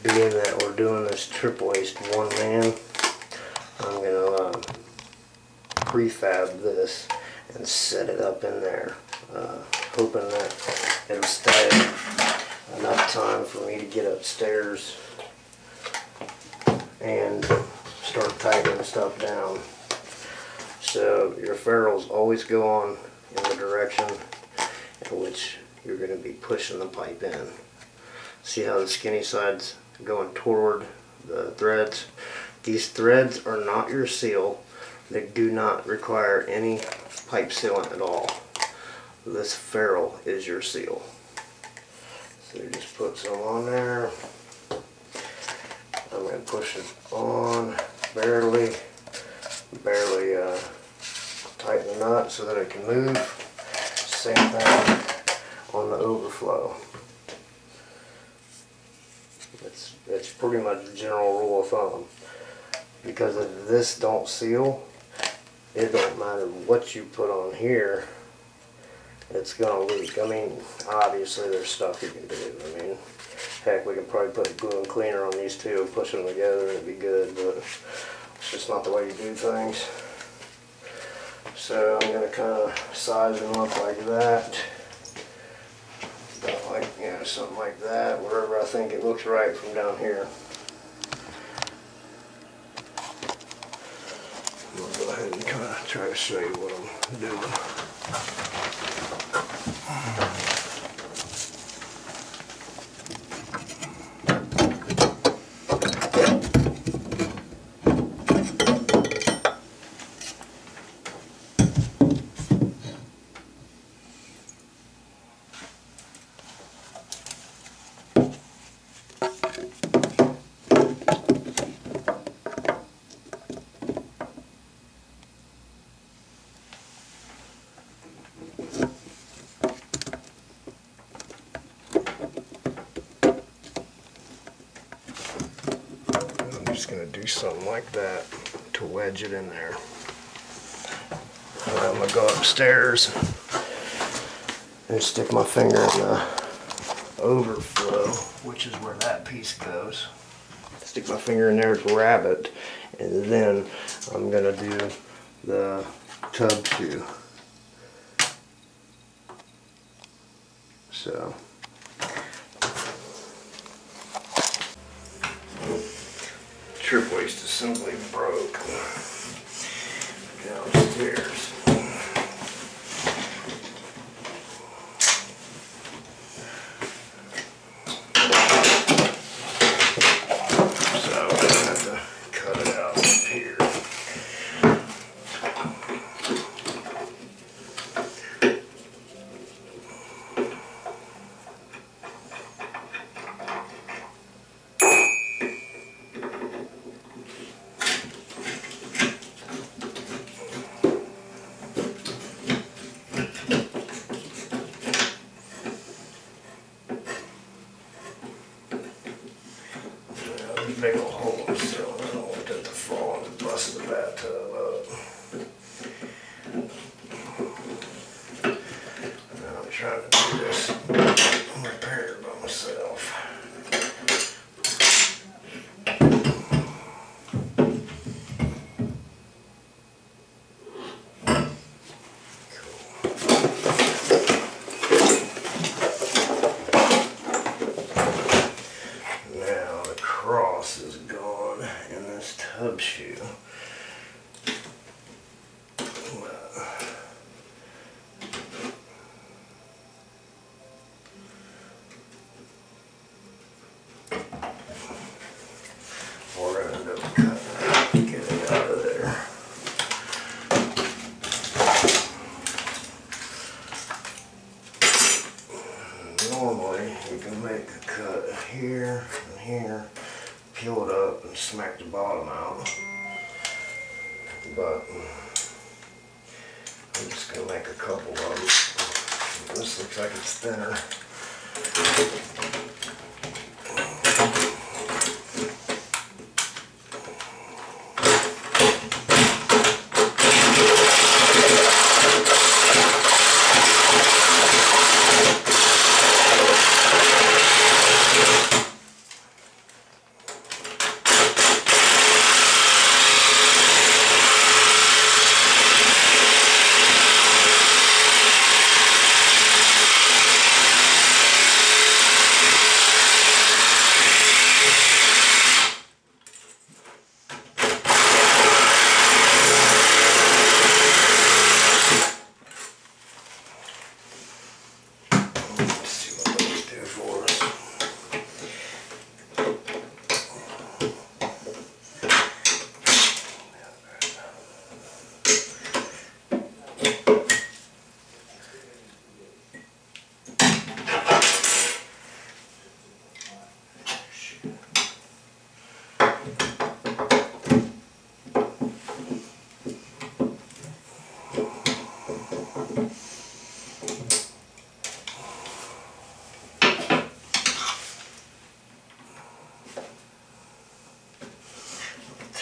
being that we're doing this trip waste one man, I'm going to prefab this and set it up in there, hoping that it'll stay enough time for me to get upstairs and start tightening stuff down. So your ferrules always go on in the direction in which you're going to be pushing the pipe in. See how the skinny side's going toward the threads? These threads are not your seal. They do not require any pipe sealant at all. This ferrule is your seal. So just put some on there. I'm going to push it on, barely tighten the nut so that it can move. Same thing on the overflow. It's pretty much the general rule of thumb. Because if this don't seal, it don't matter what you put on here, it's gonna leak. I mean, obviously there's stuff you can do. I mean, heck, we can probably put glue and cleaner on these two and push them together and it'd be good, but it's just not the way you do things. So I'm gonna kind of size them up like that. About like, you know, something like that, wherever I think it looks right from down here. I'll go ahead and kind of try to show you what I'm doing. Just going to do something like that to wedge it in there. And I'm going to go upstairs and stick my finger in the overflow, which is where that piece goes. Stick my finger in there to grab it, and then I'm going to do the tub shoe. So trip waste is simply broke downstairs. So I'm going to have to cut it out up here. Big old hole, so I don't want that to fall and bust the bathtub up. Now I'm trying to do this repair by myself. Is gone in this tub shoe. We're going to end up cutting it to get it out of there. Normally you can make a cut here and here, peel it up and smack the bottom out, but I'm just going to make a couple of them. This looks like it's thinner.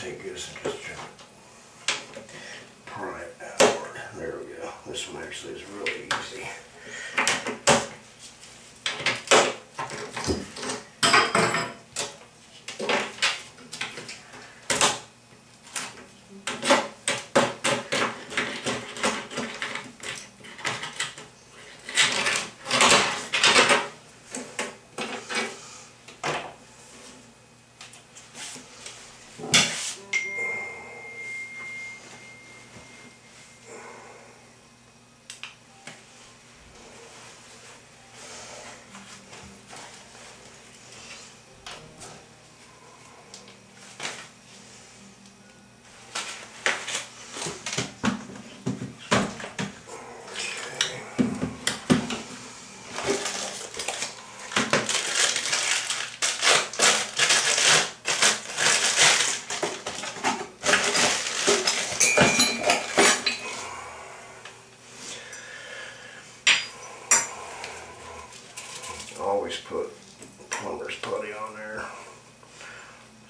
take this and just pry it outward. There we go. This one actually is really easy. Always put plumber's putty on there.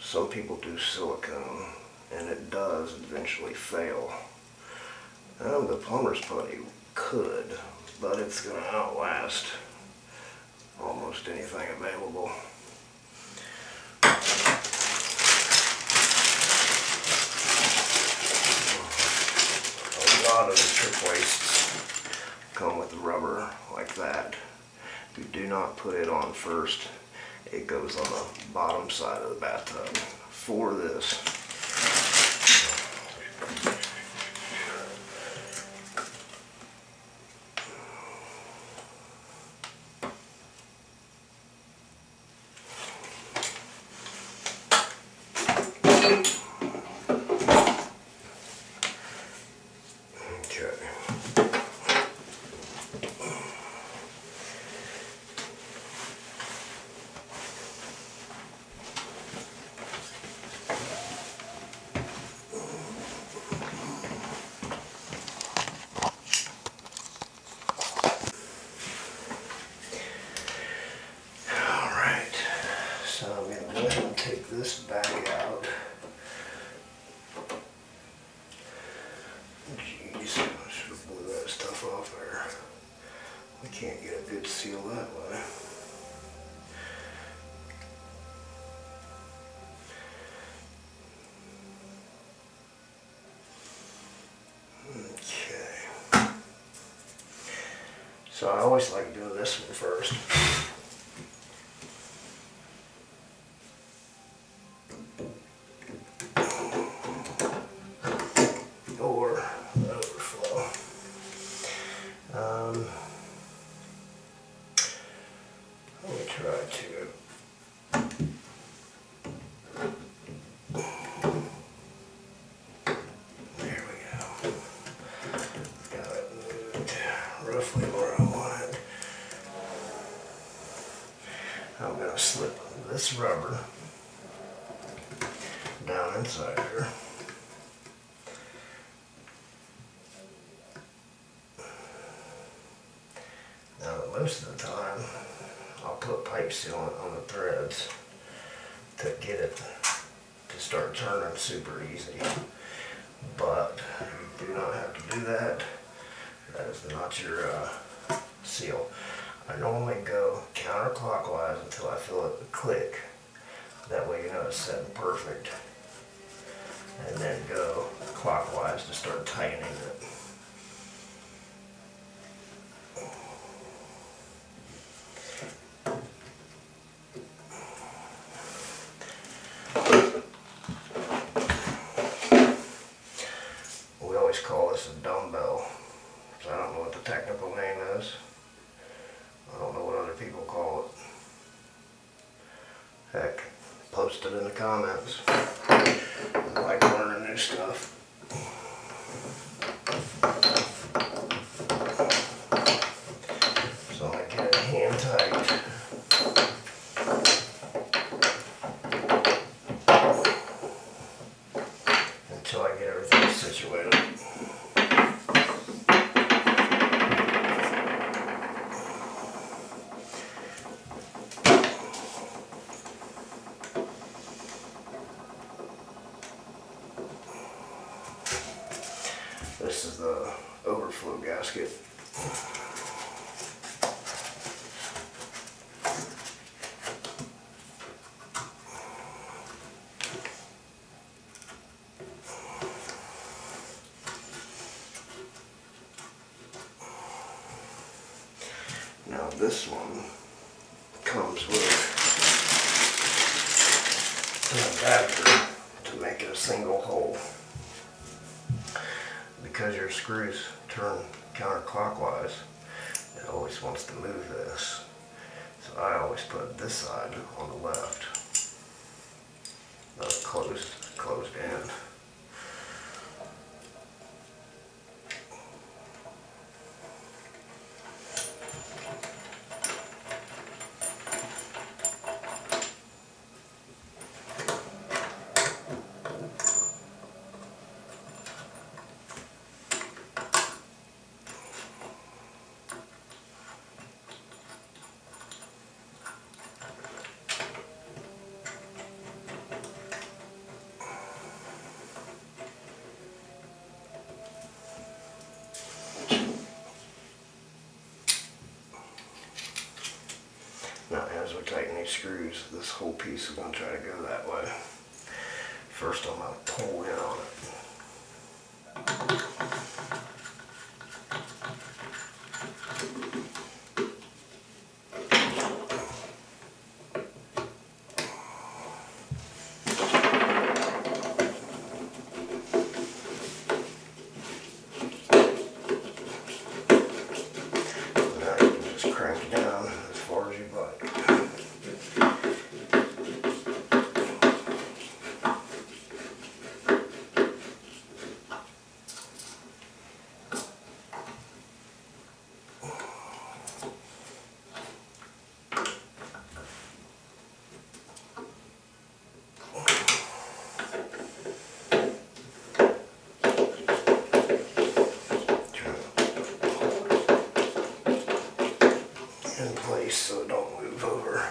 Some people do silicone and it does eventually fail. The plumber's putty could, but it's going to outlast almost anything available. A lot of the trip wastes come with rubber like that. You do not put it on first. It goes on the bottom side of the bathtub for this. So I'm going to go ahead and take this back out. Jeez, I should have blew that stuff off there. We can't get a good seal that way. Okay. So I always like doing this one first. Let me try to. There we go. Got it moved roughly where I want it. I'm going to slip this rubber down inside here. Now, most of the time, I'll put pipe sealant on the threads to get it to start turning super easy. But you do not have to do that. That is not your seal. I normally go counterclockwise until I feel it click. That way you know it's setting perfect. And then go clockwise to start tightening it. We always call this a dumbbell. So I don't know what the technical name is. I don't know what other people call it. Heck, post it in the comments. I like learning new stuff. So I get it hand tight. Until I get everything situated. this is the overflow gasket. Now this one comes with an adapter to make it a single hole. Because your screws turn counterclockwise, it always wants to move this. So I always put this side on the left. That's closed in. Now as we tighten these screws, this whole piece is going to try to go that way. First I'm going to pull in on it. Now you can just crank it down as far as you'd like. In place so it don't move over.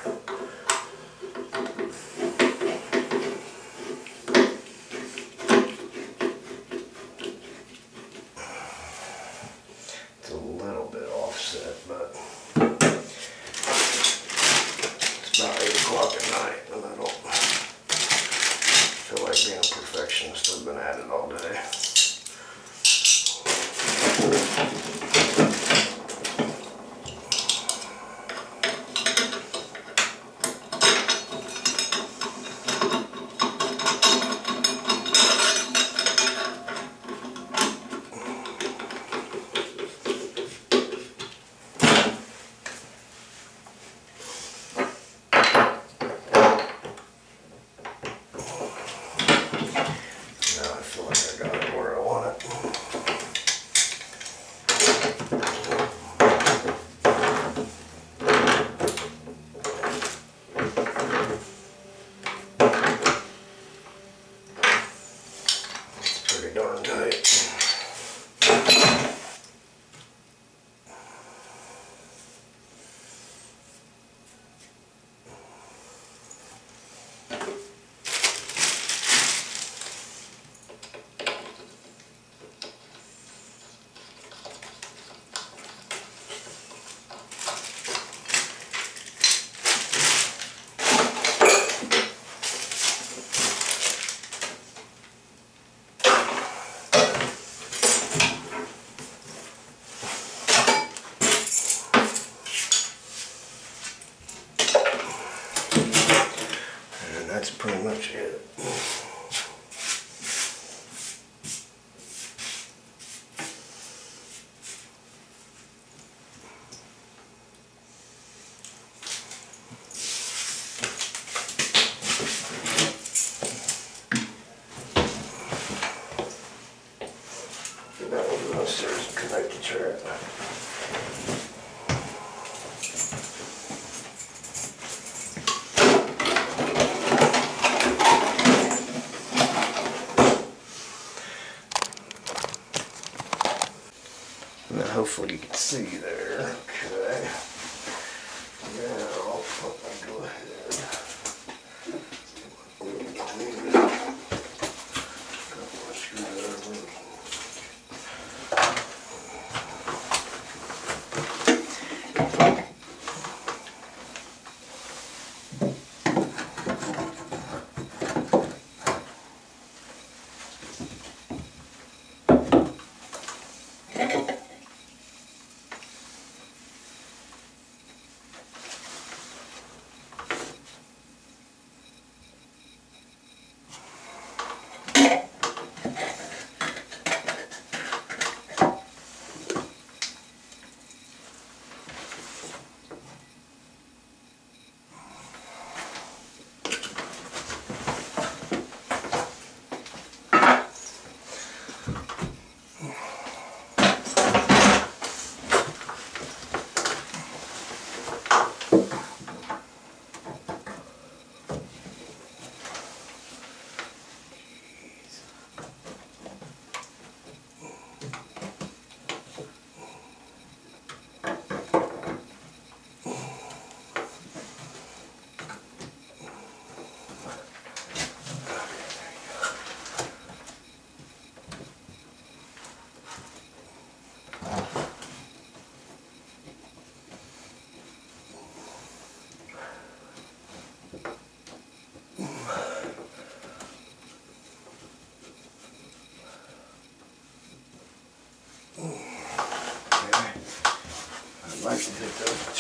It's a little bit offset, but it's about 8 o'clock at night and I don't feel like being a perfectionist. I've been at it all day. Darn tight. That's pretty much it. That was upstairs to connect the track. Now hopefully you can see there. Okay. Now I'll go ahead.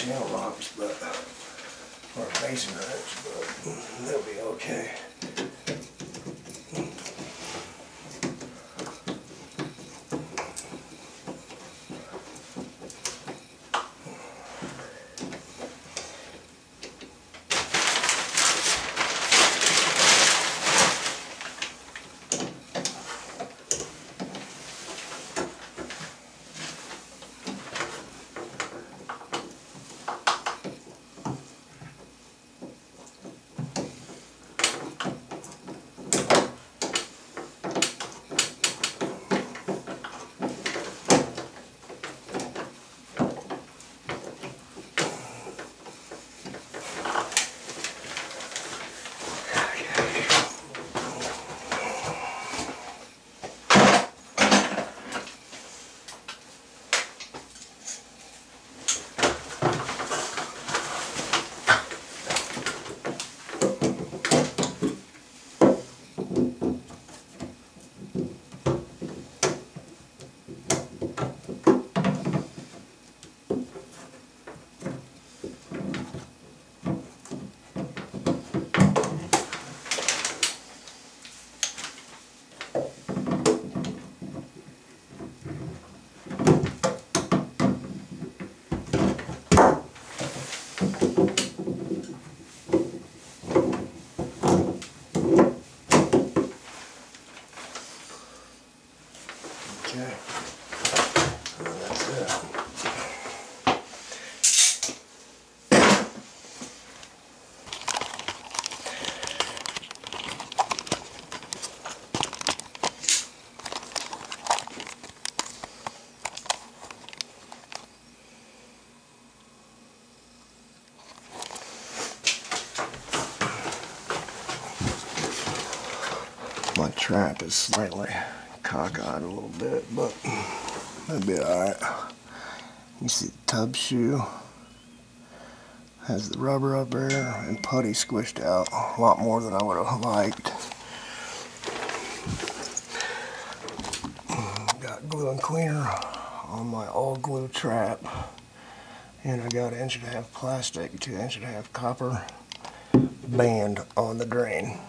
channel locks, but or a mason wrench, but they'll be okay. Okay, well, that's it. My trap is slightly cockeyed a little bit, but that'll be alright. You see the tub shoe has the rubber up there and putty squished out a lot more than I would have liked. Got glue and cleaner on my all glue trap, and I got 1.5 inch plastic, 2.5 inch copper band on the drain.